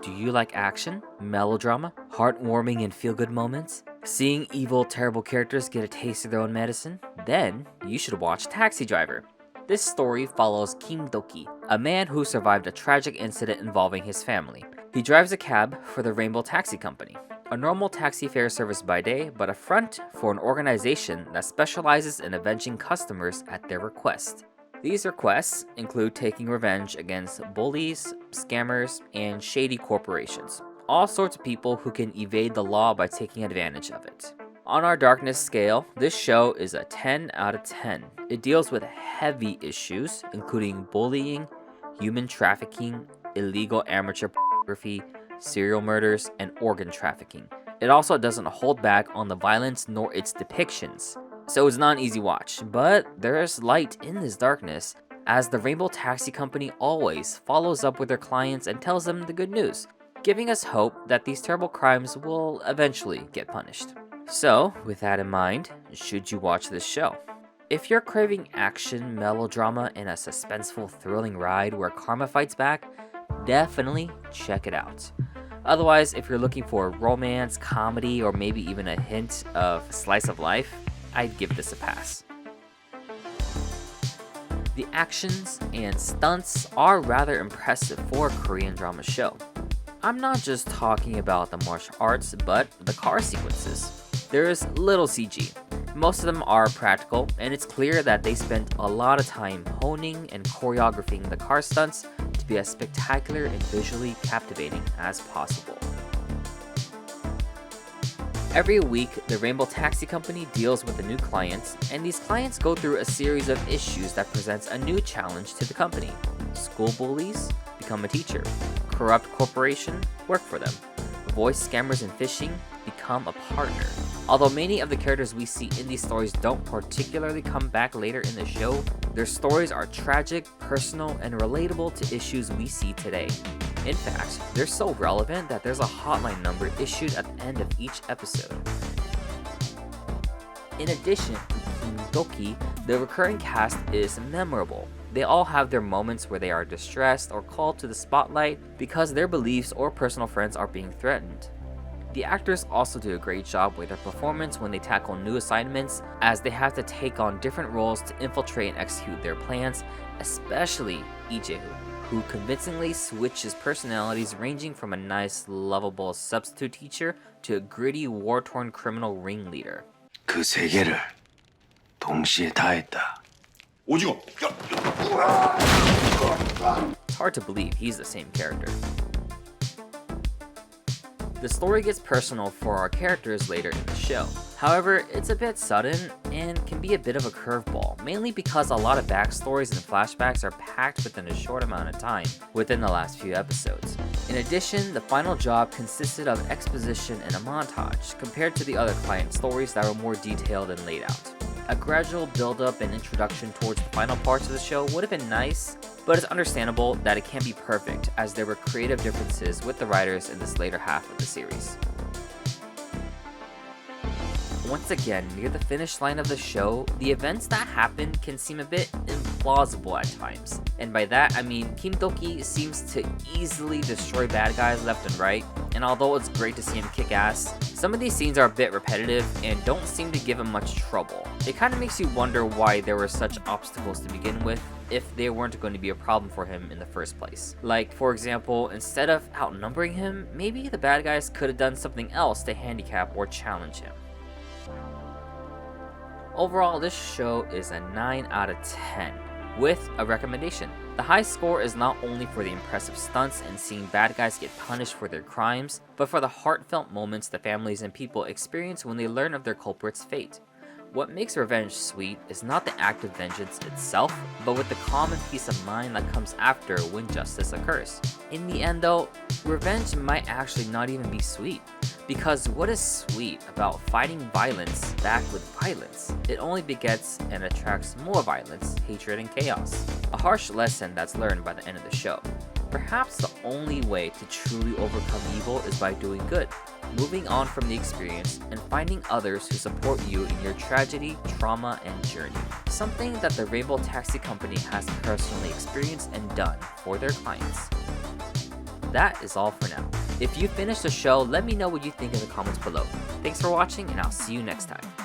Do you like action, melodrama, heartwarming and feel-good moments? Seeing evil, terrible characters get a taste of their own medicine? Then you should watch Taxi Driver. This story follows Kim Do-ki, a man who survived a tragic incident involving his family. He drives a cab for the Rainbow Taxi Company, a normal taxi fare service by day, but a front for an organization that specializes in avenging customers at their request. These requests include taking revenge against bullies, scammers, and shady corporations. All sorts of people who can evade the law by taking advantage of it. On our darkness scale, this show is a 10 out of 10. It deals with heavy issues, including bullying, human trafficking, illegal amateur pornography, serial murders, and organ trafficking. It also doesn't hold back on the violence nor its depictions. So it's not an easy watch, but there is light in this darkness, as the Rainbow Taxi Company always follows up with their clients and tells them the good news, giving us hope that these terrible crimes will eventually get punished. So, with that in mind, should you watch this show? If you're craving action, melodrama, and a suspenseful, thrilling ride where karma fights back, definitely check it out. Otherwise, if you're looking for romance, comedy, or maybe even a hint of slice of life, I'd give this a pass. The actions and stunts are rather impressive for a Korean drama show. I'm not just talking about the martial arts, but the car sequences. There is little CG. Most of them are practical, and it's clear that they spent a lot of time honing and choreographing the car stunts to be as spectacular and visually captivating as possible. Every week, the Rainbow Taxi Company deals with a new client, and these clients go through a series of issues that presents a new challenge to the company. School bullies become a teacher. Corrupt corporation work for them. Voice scammers and phishing become a partner. Although many of the characters we see in these stories don't particularly come back later in the show, their stories are tragic, personal, and relatable to issues we see today. In fact, they're so relevant that there's a hotline number issued at the end of each episode. In addition to Kim Do-ki, the recurring cast is memorable. They all have their moments where they are distressed or called to the spotlight because their beliefs or personal friends are being threatened. The actors also do a great job with their performance when they tackle new assignments, as they have to take on different roles to infiltrate and execute their plans, especially Je-hoon, who convincingly switches personalities ranging from a nice, lovable substitute teacher to a gritty, war-torn criminal ringleader. 그 세 개를 동시에 다 했다. 오징어. It's hard to believe he's the same character. The story gets personal for our characters later in the show. However, it's a bit sudden and can be a bit of a curveball, mainly because a lot of backstories and flashbacks are packed within a short amount of time within the last few episodes. In addition, the final job consisted of exposition and a montage, compared to the other client stories that were more detailed and laid out. A gradual build-up and introduction towards the final parts of the show would have been nice, but it's understandable that it can't be perfect, as there were creative differences with the writers in this later half of the series. Once again, near the finish line of the show, the events that happen can seem a bit implausible at times. And by that, I mean Kim Do-ki seems to easily destroy bad guys left and right, and although it's great to see him kick ass, some of these scenes are a bit repetitive and don't seem to give him much trouble. It kind of makes you wonder why there were such obstacles to begin with, if they weren't going to be a problem for him in the first place. Like, for example, instead of outnumbering him, maybe the bad guys could have done something else to handicap or challenge him. Overall, this show is a 9 out of 10, with a recommendation. The high score is not only for the impressive stunts and seeing bad guys get punished for their crimes, but for the heartfelt moments the families and people experience when they learn of their culprit's fate. What makes revenge sweet is not the act of vengeance itself, but with the calm and peace of mind that comes after when justice occurs. In the end though, revenge might actually not even be sweet, because what is sweet about fighting violence back with violence? It only begets and attracts more violence, hatred, and chaos. A harsh lesson that's learned by the end of the show. Perhaps the only way to truly overcome evil is by doing good, moving on from the experience, and finding others who support you in your tragedy, trauma, and journey. Something that the Rainbow Taxi Company has personally experienced and done for their clients. that is all for now. If you finished the show, let me know what you think in the comments below. Thanks for watching, and I'll see you next time.